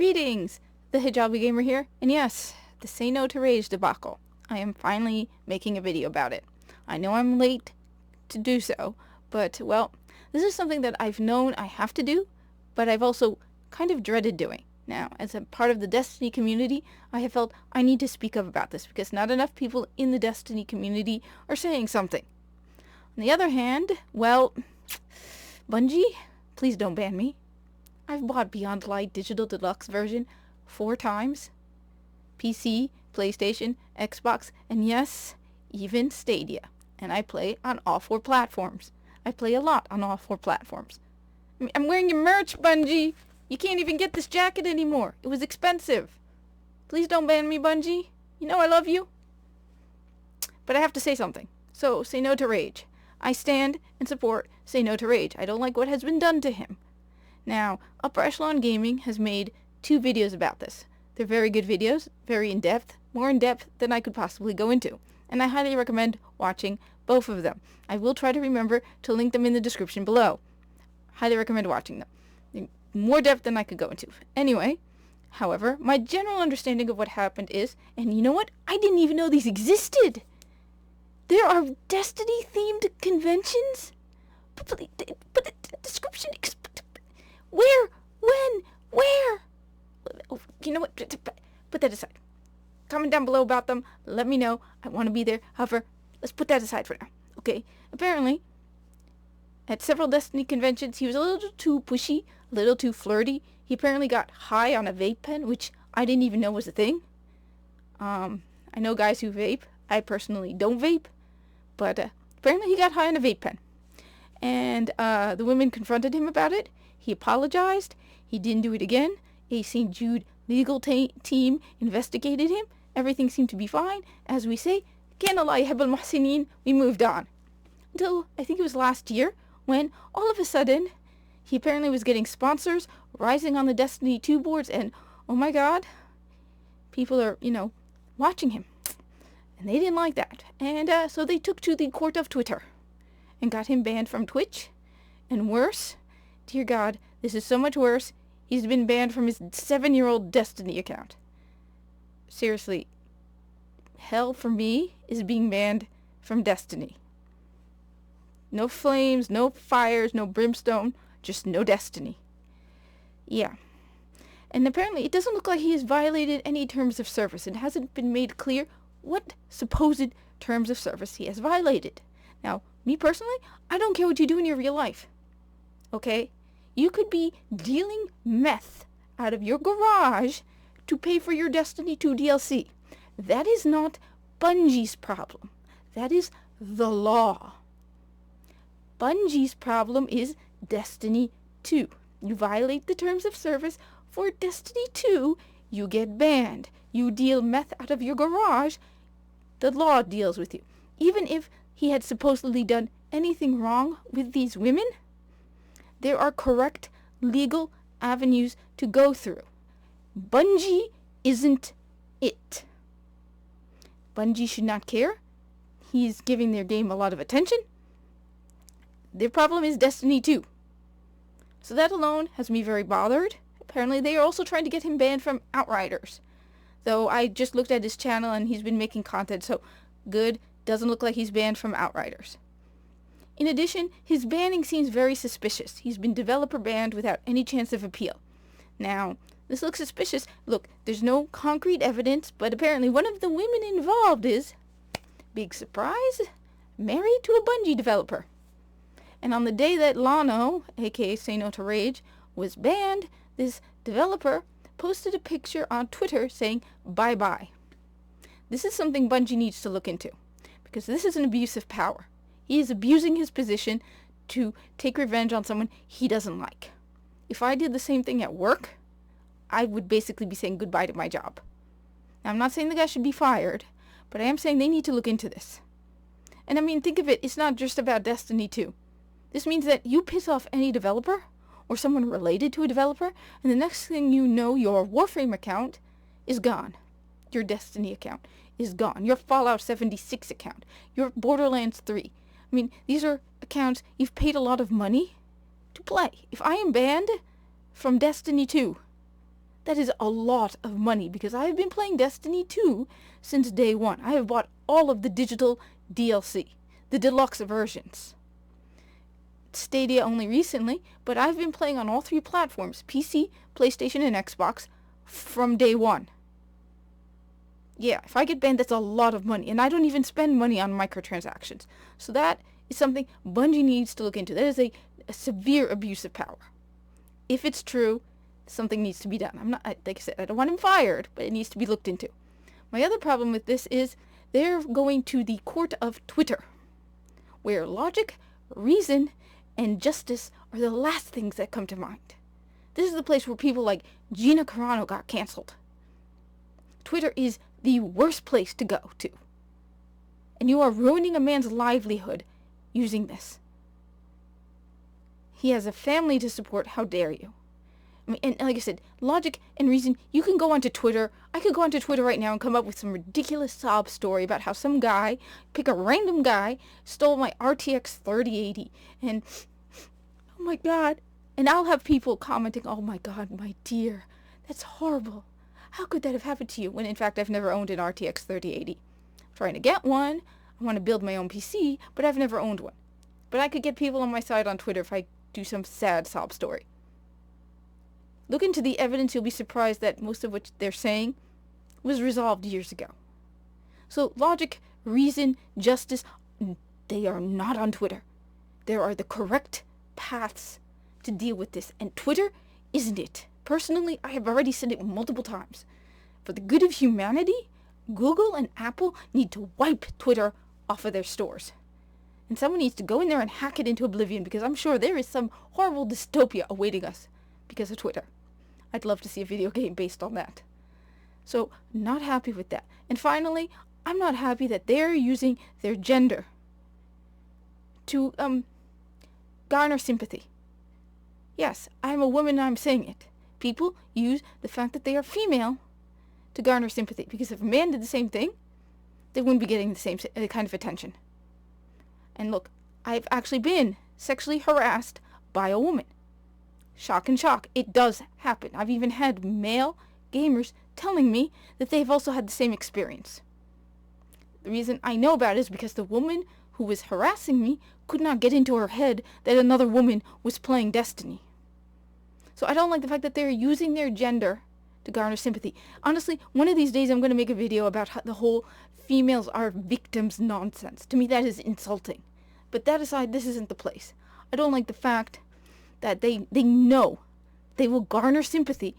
Greetings! The Hijabi Gamer here, and yes, the SayNotoRage debacle. I am finally making a video about it. I know I'm late to do so, but, well, this is something that I've known I have to do, but I've also kind of dreaded doing. Now, as a part of the Destiny community, I have felt I need to speak up about this, because not enough people in the Destiny community are saying something. On the other hand, well, Bungie, please don't ban me. I've bought Beyond Light Digital Deluxe version 4 times. PC, PlayStation, Xbox, and yes, even Stadia. And I play on all 4 platforms. I play a lot on all 4 platforms. I'm wearing your merch, Bungie! You can't even get this jacket anymore. It was expensive. Please don't ban me, Bungie. You know I love you. But I have to say something. So, SayNotoRage. I stand and support SayNotoRage. I don't like what has been done to him. Now, Echelon Gaming has made 2 videos about this. They're very good videos, very in-depth, more in-depth than I could possibly go into, and I highly recommend watching both of them. I will try to remember to link them in the description below. Highly recommend watching them. They're more depth than I could go into. Anyway, however, my general understanding of what happened is, and you know what? I didn't even know these existed! There are Destiny-themed conventions? But the description... Where? When? Where? Oh, you know what? Put that aside. Comment down below about them. Let me know. I want to be there. However, let's put that aside for now. Okay? Apparently, at several Destiny conventions, he was a little too pushy, a little too flirty. He apparently got high on a vape pen, which I didn't even know was a thing. I know guys who vape. I personally don't vape. But apparently he got high on a vape pen. And the women confronted him about it. He apologized. He didn't do it again. A St. Jude legal team investigated him. Everything seemed to be fine. As we say, كان الله يحب المحسنين, we moved on. Until, I think it was last year, when all of a sudden, he apparently was getting sponsors, rising on the Destiny 2 boards, and, oh my god, people are, watching him. And they didn't like that. And so they took to the court of Twitter and got him banned from Twitch. And worse, dear God, this is so much worse. He's been banned from his 7-year-old Destiny account. Seriously, hell for me is being banned from Destiny. No flames, no fires, no brimstone, just no Destiny. Yeah. And apparently it doesn't look like he has violated any terms of service. It hasn't been made clear what supposed terms of service he has violated. Now, me personally, I don't care what you do in your real life. Okay? You could be dealing meth out of your garage to pay for your Destiny 2 DLC. That is not Bungie's problem. That is the law. Bungie's problem is Destiny 2. You violate the terms of service for Destiny 2, you get banned. You deal meth out of your garage, the law deals with you. Even if he had supposedly done anything wrong with these women, there are correct legal avenues to go through. Bungie isn't it. Bungie should not care. He's giving their game a lot of attention. Their problem is Destiny 2. So that alone has me very bothered. Apparently they are also trying to get him banned from Outriders. Though I just looked at his channel and he's been making content, so good. Doesn't look like he's banned from Outriders. In addition, his banning seems very suspicious. He's been developer banned without any chance of appeal. Now, this looks suspicious. Look, there's no concrete evidence, but apparently one of the women involved is, big surprise, married to a Bungie developer. And on the day that Lano, aka SayNotoRage, was banned, this developer posted a picture on Twitter saying, bye-bye. This is something Bungie needs to look into, because this is an abuse of power. He is abusing his position to take revenge on someone he doesn't like. If I did the same thing at work, I would basically be saying goodbye to my job. Now, I'm not saying the guy should be fired, but I am saying they need to look into this. And I mean, think of it, it's not just about Destiny 2. This means that you piss off any developer, or someone related to a developer, and the next thing you know, your Warframe account is gone. Your Destiny account is gone. Your Fallout 76 account. Your Borderlands 3. I mean, these are accounts you've paid a lot of money to play. If I am banned from Destiny 2, That is a lot of money because I have been playing Destiny 2 since day one. I have bought all of the digital DLC, the deluxe versions. Stadia only recently, but I've been playing on all 3 platforms, PC, PlayStation, and Xbox, from day one. Yeah, if I get banned, that's a lot of money, and I don't even spend money on microtransactions. So that is something Bungie needs to look into. That is a severe abuse of power. If it's true, something needs to be done. Like I said, I don't want him fired, but it needs to be looked into. My other problem with this is they're going to the court of Twitter, where logic, reason, and justice are the last things that come to mind. This is the place where people like Gina Carano got cancelled. Twitter is the worst place to go to. And you are ruining a man's livelihood using this. He has a family to support. How dare you? I mean, and like I said, logic and reason, you can go onto Twitter. I could go onto Twitter right now and come up with some ridiculous sob story about how some guy, pick a random guy, stole my RTX 3080. And, oh my God. And I'll have people commenting, oh my God, my dear, that's horrible. How could that have happened to you? When in fact, I've never owned an RTX 3080. I'm trying to get one. I want to build my own PC, but I've never owned one. But I could get people on my side on Twitter if I do some sad sob story. Look into the evidence, you'll be surprised that most of what they're saying was resolved years ago. So logic, reason, justice, they are not on Twitter. There are the correct paths to deal with this, and Twitter isn't it. Personally, I have already said it multiple times. For the good of humanity, Google and Apple need to wipe Twitter off of their stores. And someone needs to go in there and hack it into oblivion, because I'm sure there is some horrible dystopia awaiting us because of Twitter. I'd love to see a video game based on that. So, not happy with that. And finally, I'm not happy that they're using their gender to garner sympathy. Yes, I'm a woman and I'm saying it. People use the fact that they are female to garner sympathy, because if a man did the same thing, they wouldn't be getting the same kind of attention. And look, I've actually been sexually harassed by a woman. Shock and shock, it does happen. I've even had male gamers telling me that they've also had the same experience. The reason I know about it is because the woman who was harassing me could not get into her head that another woman was playing Destiny. So I don't like the fact that they're using their gender to garner sympathy. Honestly, one of these days I'm going to make a video about how the whole females are victims nonsense. To me that is insulting. But that aside, this isn't the place. I don't like the fact that they know they will garner sympathy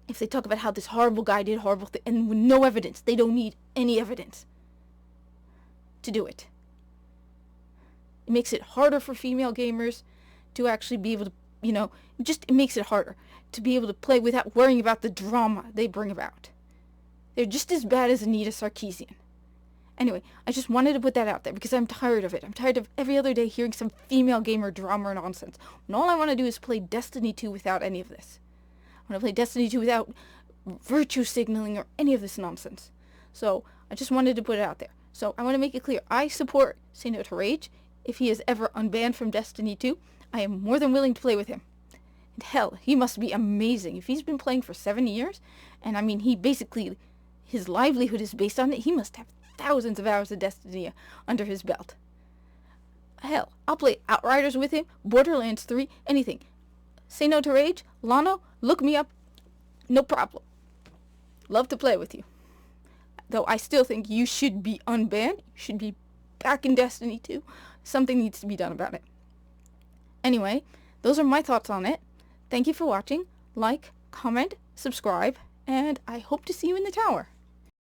if they talk about how this horrible guy did horrible things, and with no evidence. They don't need any evidence to do it. It makes it harder for female gamers to actually be able to, it makes it harder to be able to play without worrying about the drama they bring about. They're just as bad as Anita Sarkeesian. Anyway, I just wanted to put that out there because I'm tired of it. I'm tired of every other day hearing some female gamer drama or nonsense. And all I want to do is play Destiny 2 without any of this. I want to play Destiny 2 without virtue signaling or any of this nonsense. So, I just wanted to put it out there. So, I want to make it clear. I support SayNotoRage. If he is ever unbanned from Destiny 2, I am more than willing to play with him. And hell, he must be amazing. If he's been playing for 7 years, and I mean, his livelihood is based on it, he must have thousands of hours of Destiny under his belt. Hell, I'll play Outriders with him, Borderlands 3, anything. SayNotoRage, Lano, look me up, no problem. Love to play with you. Though I still think you should be unbanned, you should be back in Destiny 2. Something needs to be done about it. Anyway, those are my thoughts on it. Thank you for watching. Like, comment, subscribe, and I hope to see you in the tower.